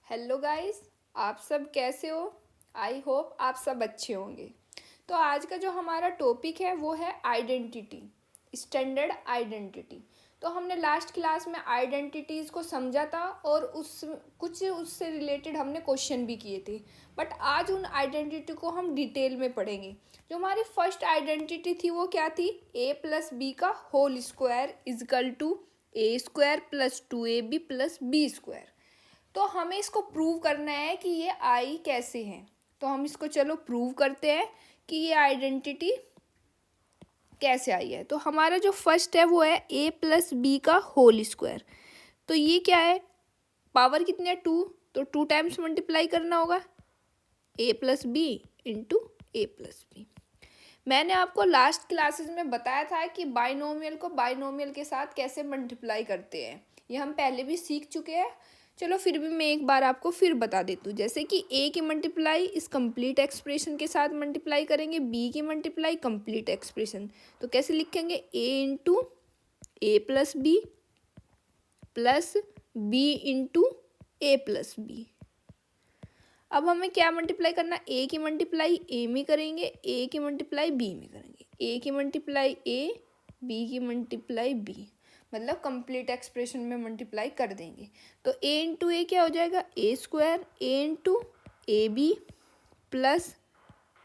Hello guys, आप सब कैसे हो। आई होप आप सब अच्छे होंगे। तो आज का जो हमारा टॉपिक है वो है आइडेंटिटी, स्टैंडर्ड आइडेंटिटी। तो हमने लास्ट क्लास में आइडेंटिटीज़ को समझा था और उससे रिलेटेड हमने क्वेश्चन भी किए थे। बट आज उन आइडेंटिटी को हम डिटेल में पढ़ेंगे। जो हमारी फर्स्ट आइडेंटिटी थी वो क्या थी, ए प्लस बी का whole square equal to A square plus 2ab plus B square. तो हमें इसको प्रूव करना है कि ये आई कैसे हैं। तो हम इसको चलो प्रूव करते हैं कि ये आइडेंटिटी कैसे आई है। तो हमारा जो फर्स्ट है वो है ए प्लस बी का होल स्क्वायर। तो ये क्या है, पावर कितने है, 2, तो 2 टाइम्स मल्टीप्लाई करना होगा ए प्लस बी इंटू ए प्लस बी। मैंने आपको लास्ट क्लासेस में बताया था कि बाइनोमियल को बाइनोमियल के साथ कैसे मल्टीप्लाई करते हैं, ये हम पहले भी सीख चुके हैं। चलो फिर भी मैं एक बार आपको फिर बता देती हूँ। जैसे कि ए की मल्टीप्लाई इस कंप्लीट एक्सप्रेशन के साथ मल्टीप्लाई करेंगे, बी की मल्टीप्लाई कंप्लीट एक्सप्रेशन। तो कैसे लिखेंगे, ए इंटू ए प्लस बी इंटू ए प्लस बी। अब हमें क्या मल्टीप्लाई करना, ए की मल्टीप्लाई ए में करेंगे, ए की मल्टीप्लाई बी में करेंगे, ए की मल्टीप्लाई ए, बी की मल्टीप्लाई बी, मतलब कंप्लीट एक्सप्रेशन में मल्टीप्लाई कर देंगे। तो ए इंटू ए क्या हो जाएगा, A square, A into A B plus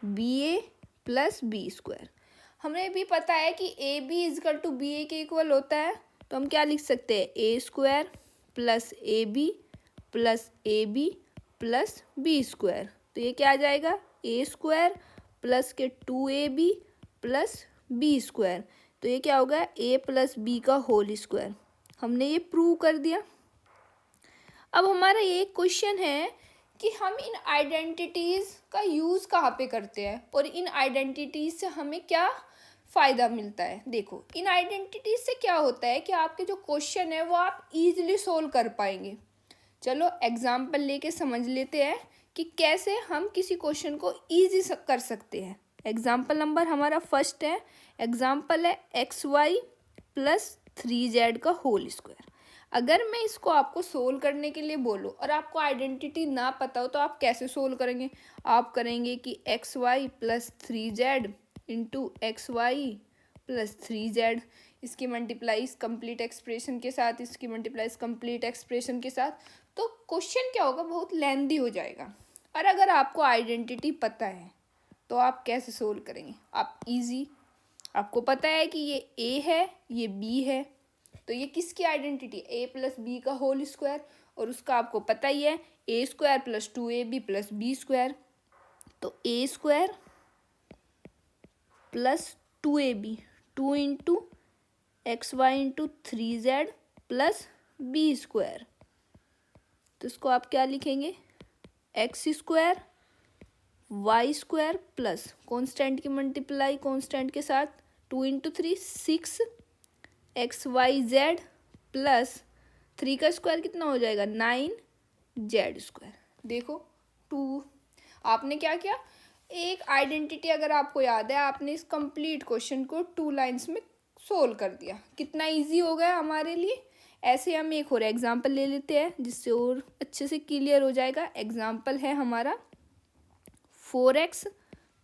B A plus B square. हमें भी पता है कि A B is equal to B A के इक्वल होता है। तो हम क्या लिख सकते हैं, A square plus A B plus A B plus B square. तो ये क्या आ जाएगा, ए स्क्वायर प्लस के 2ab प्लस बी स्क्वायर। तो ये क्या होगा, ए प्लस बी का होल स्क्वायर। हमने ये प्रूव कर दिया। अब हमारा ये क्वेश्चन है कि हम इन आइडेंटिटीज़ का यूज़ कहाँ पे करते हैं और इन आइडेंटिटीज़ से हमें क्या फ़ायदा मिलता है। देखो, इन आइडेंटिटीज़ से क्या होता है कि आपके जो क्वेश्चन है वो आप ईजिली सोल्व कर पाएंगे। चलो एग्जाम्पल लेके समझ लेते हैं कि कैसे हम किसी क्वेश्चन को ईजी कर सकते हैं। एग्जाम्पल नंबर हमारा फर्स्ट है, एग्जाम्पल है xy प्लस 3z का होल स्क्वायर। अगर मैं इसको आपको सोल्व करने के लिए बोलूँ और आपको आइडेंटिटी ना पता हो तो आप कैसे सोल्व करेंगे। आप करेंगे कि xy plus 3z into xy plus 3z, इसकी मल्टीप्लाई इस कंप्लीट एक्सप्रेशन के साथ, इसकी मल्टीप्लाई इस कंप्लीट एक्सप्रेशन के साथ। तो क्वेश्चन क्या होगा, बहुत लेंदी हो जाएगा। और अगर आपको आइडेंटिटी पता है तो आप कैसे सोल्व करेंगे, आप इजी, आपको पता है कि ये ए है ये बी है, तो ये किसकी आइडेंटिटी, ए प्लस बी का होल स्क्वायर, और उसका आपको पता ही है A square plus 2ab plus B square. तो A square plus 2ab, 2 into xy into 3z plus B square. तो इसको आप क्या लिखेंगे, X square Y square plus constant की मल्टीप्लाई कॉन्स्टेंट के साथ 2 into 3 6 X Y Z plus 3 का स्क्वायर कितना हो जाएगा 9 जेड स्क्वायर। देखो 2, आपने क्या किया, एक आइडेंटिटी अगर आपको याद है आपने इस कंप्लीट क्वेश्चन को 2 लाइन्स में सोल्व कर दिया। कितना इजी हो गया हमारे लिए। ऐसे हम एक और एग्जाम्पल ले लेते हैं जिससे और अच्छे से क्लियर हो जाएगा। एग्जाम्पल है हमारा 4x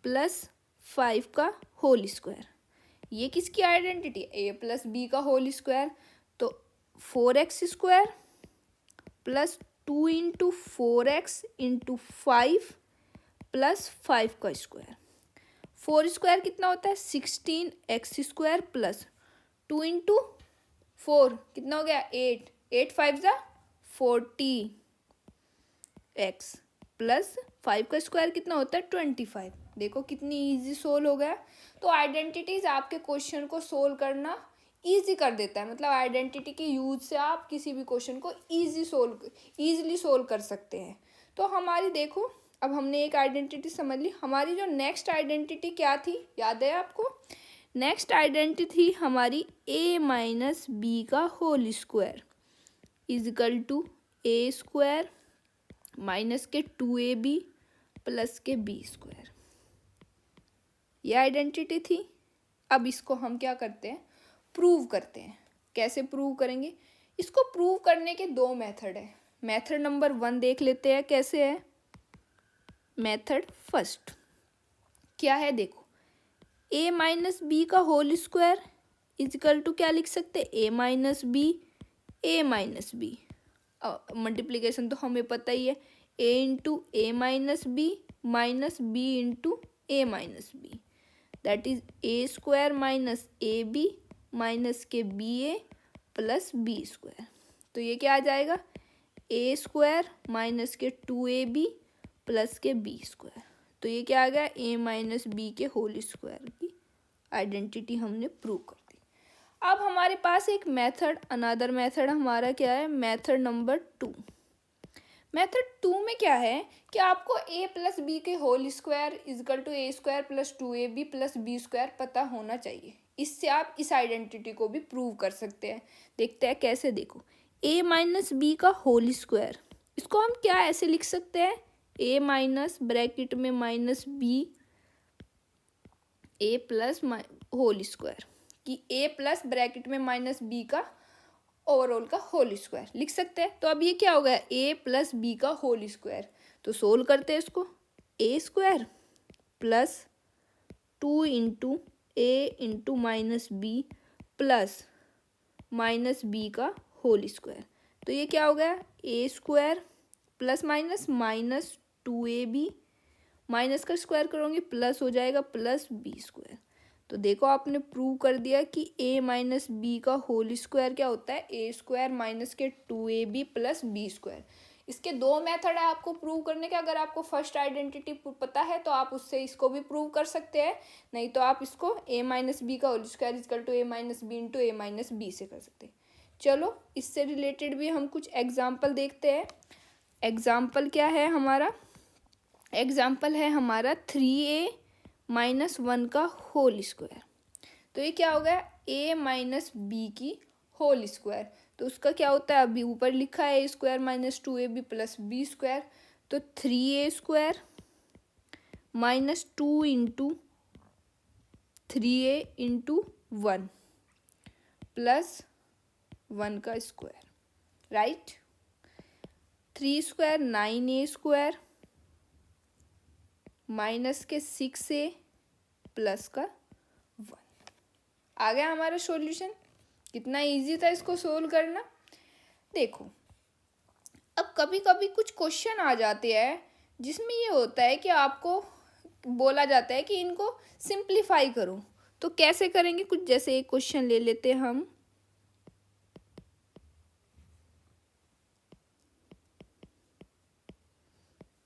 प्लस 5 का होल स्क्वायर। ये किसकी आइडेंटिटी, ए प्लस बी का होल स्क्वायर। तो 4x square plus 2 into 4x into 5 plus 5 का स्क्वायर। 4 स्क्वायर कितना होता है 16x स्क्वायर प्लस 2 इंटू 4 कितना हो गया 8, 8 5 जा 40x प्लस 5 का स्क्वायर कितना होता है 25। देखो कितनी इजी सोल्व हो गया। तो आइडेंटिटीज आपके क्वेश्चन को सोल्व करना इजी कर देता है। मतलब आइडेंटिटी के यूज से आप किसी भी क्वेश्चन को इजीली सोल्व कर सकते हैं। तो हमारी देखो, अब हमने एक आइडेंटिटी समझ ली। हमारी जो नेक्स्ट आइडेंटिटी क्या थी, याद है आपको, नेक्स्ट आइडेंटिटी थी हमारी a माइनस बी का whole square equal to A square minus के 2ab प्लस के बी स्क्वायर। ये आइडेंटिटी थी। अब इसको हम क्या करते हैं, प्रूव करते हैं। कैसे प्रूव करेंगे, इसको प्रूव करने के 2 मेथड है। मेथड नंबर 1 देख लेते हैं कैसे है। मेथड फर्स्ट क्या है, देखो a माइनस बी का होल स्क्वायर इजिकल टू क्या लिख सकते हैं, a minus B, a minus B. Multiplication तो हमें पता ही है, a into A minus B into A minus B, that is A square minus A B minus के B A plus B square. तो ये क्या आ जाएगा, ए स्क्वायर माइनस के 2ab प्लस के बी स्क्वायर। तो ये क्या आ गया, a माइनस बी के होल स्क्वायर की आइडेंटिटी हमने प्रूव कर दी। अब हमारे पास एक मेथड, अनदर मेथड हमारा क्या है, मेथड नंबर 2। मेथड 2 में क्या है कि आपको a प्लस बी के whole square equal to A square plus 2ab plus B square पता होना चाहिए। इससे आप इस आइडेंटिटी को भी प्रूव कर सकते हैं। देखते हैं कैसे, देखो a माइनस बी का होल स्क्वायर, इसको हम क्या ऐसे लिख सकते हैं, a माइनस ब्रैकेट में minus B A plus whole square, कि a प्लस ब्रैकेट में माइनस बी का ओवरऑल का होल स्क्वायर लिख सकते हैं। तो अब ये क्या हो गया, a प्लस बी का होल स्क्वायर। तो सोल्व करते हैं इसको, a square plus 2 into A into minus B plus minus B का होल स्क्वायर। तो ये क्या हो गया, a square plus minus 2ab, minus का स्क्वायर करोगे प्लस हो जाएगा प्लस बी स्क्वायर। तो देखो आपने प्रूव कर दिया कि a माइनस बी का होल स्क्वायर क्या होता है, a स्क्वायर माइनस के 2ab प्लस बी स्क्वायर। इसके दो मेथड है आपको प्रूव करने के। अगर आपको फर्स्ट आइडेंटिटी पता है तो आप उससे इसको भी प्रूव कर सकते हैं, नहीं तो आप इसको a माइनस बी का whole square equal to A minus B into A minus B से कर सकते हैं। चलो इससे रिलेटेड भी हम कुछ एग्जाम्पल देखते हैं। एग्जाम्पल क्या है हमारा, एग्जाम्पल है हमारा 3a माइनस 1 का होल स्क्वायर। तो ये क्या हो गया, a माइनस बी की होल स्क्वायर। तो उसका क्या होता है, अभी ऊपर लिखा है a square minus 2ab plus B square. तो 3a square minus 2 into 3a into 1 plus 1 का square, right. 3 square 9a square minus के 6a प्लस का 1। आ गया हमारा सॉल्यूशन। कितना इजी था इसको सोल्व करना। देखो अब कभी कभी कुछ क्वेश्चन आ जाते हैं जिसमें ये होता है कि आपको बोला जाता है कि इनको सिंप्लीफाई करो। तो कैसे करेंगे, कुछ जैसे एक क्वेश्चन ले लेते हैं हम।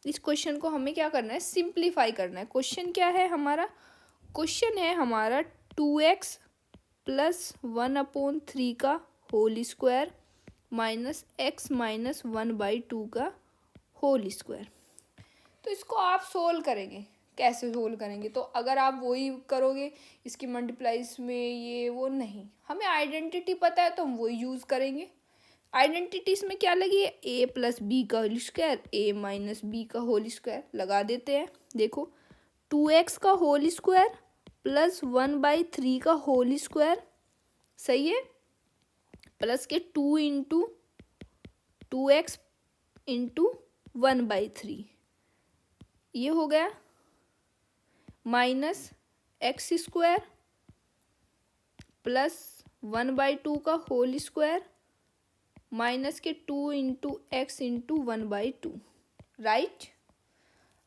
इस क्वेश्चन को हमें क्या करना है, सिंप्लीफाई करना है। क्वेश्चन क्या है हमारा, क्वेश्चन है हमारा 2x प्लस 1/3 का whole square minus x minus 1/2 का होल स्क्वायर। तो इसको आप सोल्व करेंगे, कैसे सोल्व करेंगे, तो अगर आप वही करोगे इसकी मल्टीप्लाइज में ये वो नहीं, हमें आइडेंटिटी पता है तो हम वही यूज़ करेंगे। आइडेंटिटीज में क्या लगी है, a प्लस बी का whole square, a minus B का होल स्क्वायर लगा देते हैं। देखो 2x का होल स्क्वायर प्लस 1/3 का होल स्क्वायर, सही है, प्लस के 2 इंटू 2x इंटू 1/3, ये हो गया माइनस x स्क्वायर प्लस 1/2 का होल स्क्वायर माइनस के 2 इंटू एक्स इंटू 1/2, राइट।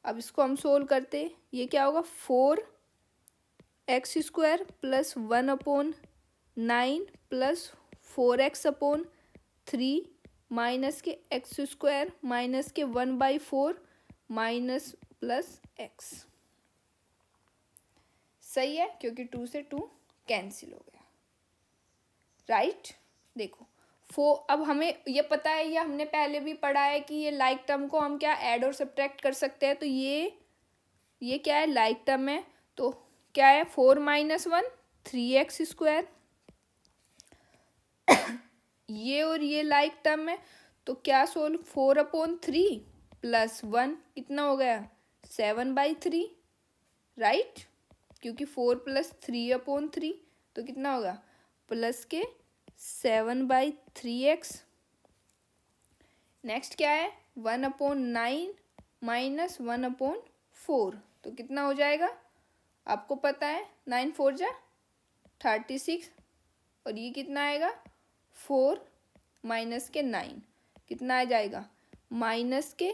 अब इसको हम सोल्व करते हैं, ये क्या होगा 4x square plus 1/9 plus 4x/3 minus के x स्क्वायर माइनस के 1/4 माइनस प्लस x, सही है, क्योंकि 2 से 2 कैंसिल हो गया, राइट। देखो अब हमें ये पता है, ये हमने पहले भी पढ़ा है कि ये लाइक टर्म को हम क्या ऐड और सब्ट्रैक्ट कर सकते हैं। तो ये क्या है, लाइक टर्म है, तो क्या है 4 माइनस 1 3x स्क्वायर, ये और ये लाइक टर्म है, तो क्या सोल्व 4/3 प्लस 1 कितना हो गया 7/3, राइट, क्योंकि 4 प्लस 3/3 तो कितना होगा प्लस के 7/3x नेक्स्ट क्या है, 1/9 माइनस 1/4, तो कितना हो जाएगा आपको पता है, 9 4 जा 36, और ये कितना आएगा 4 माइनस के 9 कितना आ जाएगा माइनस के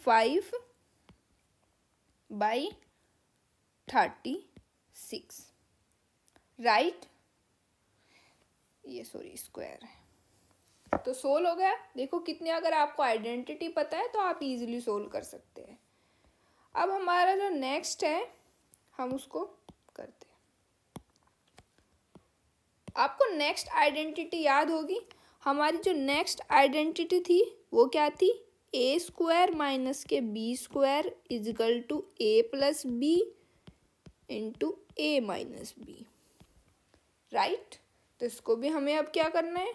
5/36, राइट। ये सॉरी स्क्वायर है, तो सोल्व हो गया। देखो कितने, अगर आपको आइडेंटिटी पता है तो आप इजीली सोल्व कर सकते हैं। अब हमारा जो नेक्स्ट है हम उसको करते हैं। आपको नेक्स्ट आइडेंटिटी याद होगी, हमारी जो नेक्स्ट आइडेंटिटी थी वो क्या थी, a² माइनस के b² equal to a plus B into a minus B, right. तो इसको भी हमें अब क्या करना है,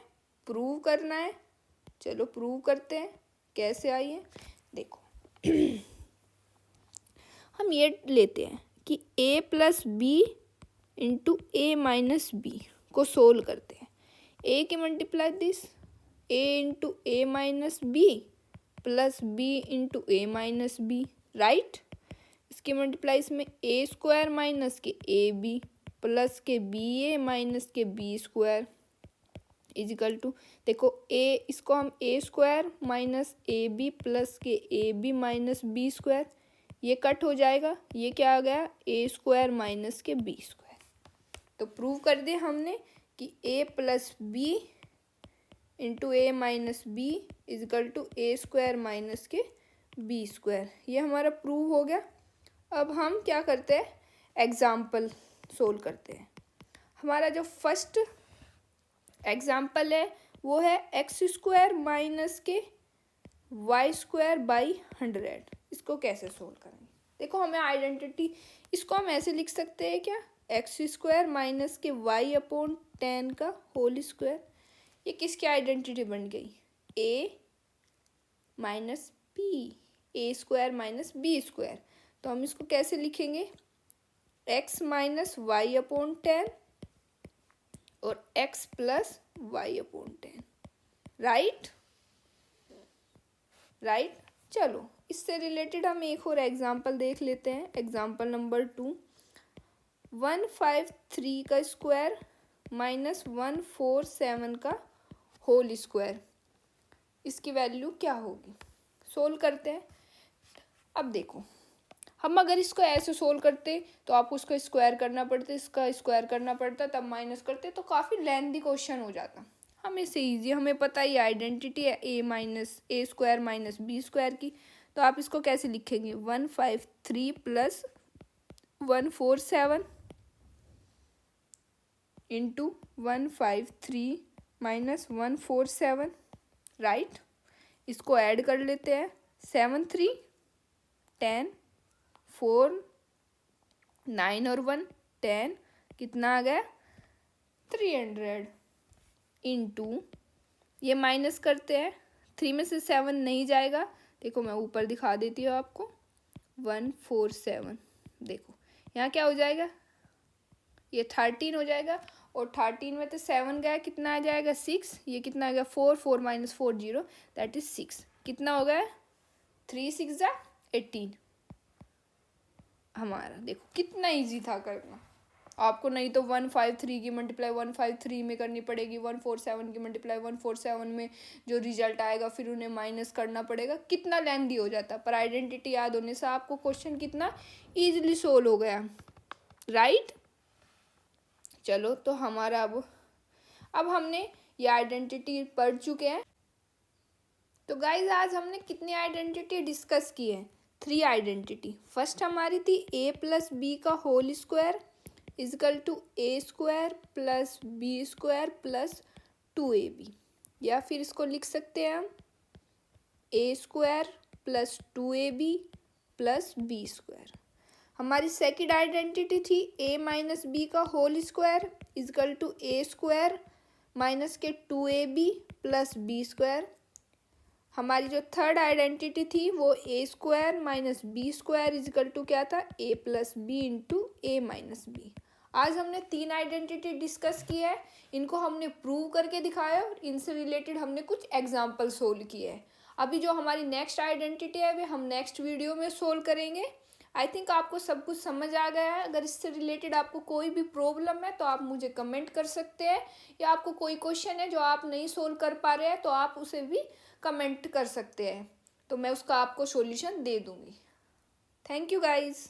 प्रूव करना है। चलो प्रूव करते हैं, कैसे आई है देखो। हम ये लेते हैं कि a plus B into a minus B को सोल्व करते हैं। a की multiply this a into a minus B plus b into a minus B, right. इसकी मल्टीप्लाई इसमें a² माइनस के ab प्लस के ba माइनस के b² इजिकल टू, देखो a, इसको हम a² माइनस ab प्लस के ab माइनस b², ये कट हो जाएगा, ये क्या आ गया a² माइनस के b²। तो प्रूव कर दिया हमने कि a plus B into a minus B equal to a² minus के b², ये हमारा प्रूव हो गया। अब हम क्या करते हैं, एग्जाम्पल सोल्व करते हैं। हमारा जो फर्स्ट एग्जाम्पल है वो है x² माइनस के y² बाई 100। इसको कैसे सोल्व करेंगे, देखो हमें आइडेंटिटी, इसको हम ऐसे लिख सकते हैं क्या, x² माइनस के y/10 का होल स्क्वायर। ये किसकी आइडेंटिटी बन गई, a minus b, a² minus b²। तो हम इसको कैसे लिखेंगे, x माइनस y/10 और x प्लस y/10, राइट। चलो इससे रिलेटेड हम एक और एग्जांपल देख लेते हैं। एग्जांपल नंबर 2, 153 का स्क्वायर माइनस 147 का होल स्क्वायर, इसकी वैल्यू क्या होगी, सोल्व करते हैं। अब देखो हम अगर इसको ऐसे सोल्व करते तो आपको उसका स्क्वायर करना पड़ता, इसका स्क्वायर करना पड़ता, तब माइनस करते, तो काफ़ी लेंथी क्वेश्चन हो जाता। हमें से ईजी, हमें पता है ये आइडेंटिटी है a minus a² minus b² की। तो आप इसको कैसे लिखेंगे, 153 प्लस 147 इंटू 153 माइनस 147, राइट। इसको ऐड कर लेते हैं, 7 3 10 4 9 और 1 10, कितना आ गया 300 इंटू, ये माइनस करते हैं, 3 में से 7 नहीं जाएगा, देखो मैं ऊपर दिखा देती हूँ आपको, 147, देखो यहाँ क्या हो जाएगा, ये 13 हो जाएगा, और 13 में तो 7 गया, कितना आ जाएगा 6, ये कितना आ गया 4, 4 माइनस 4 0, दैट इज 6, कितना हो गया 3 6 जा 18 हमारा। देखो कितना इजी था करना, आपको नहीं तो 153 की मल्टीप्लाई 153 में करनी पड़ेगी, 147 की मल्टीप्लाई 147 में जो रिजल्ट आएगा फिर उन्हें माइनस करना पड़ेगा, कितना लेंथी हो जाता। पर आइडेंटिटी याद होने से आपको क्वेश्चन कितना इजीली सोल्व हो गया, राइट। चलो तो हमारा अब हमने ये आइडेंटिटी पढ़ चुके हैं। तो गाइज आज हमने कितनी आइडेंटिटी डिस्कस की है, 3 आइडेंटिटी। फर्स्ट हमारी थी a प्लस बी का whole square equal to a² plus b² plus 2ab, या फिर इसको लिख सकते हैं हम a² plus 2ab plus b²। हमारी सेकंड आइडेंटिटी थी a माइनस बी का whole square equal to a² minus के 2ab प्लस b²। हमारी जो थर्ड आइडेंटिटी थी वो a² minus b² is equal to क्या था, a plus B into a minus B. आज हमने 3 आइडेंटिटी डिस्कस की है, इनको हमने प्रूव करके दिखाया और इनसे रिलेटेड हमने कुछ एग्जाम्पल सोल्व किए हैं। अभी जो हमारी नेक्स्ट आइडेंटिटी है वे हम नेक्स्ट वीडियो में सोल्व करेंगे। आई थिंक आपको सब कुछ समझ आ गया है। अगर इससे रिलेटेड आपको कोई भी प्रॉब्लम है तो आप मुझे कमेंट कर सकते हैं, या आपको कोई क्वेश्चन है जो आप नहीं सोल्व कर पा रहे हैं तो आप उसे भी कमेंट कर सकते हैं, तो मैं उसका आपको सॉल्यूशन दे दूँगी। Thank you guys.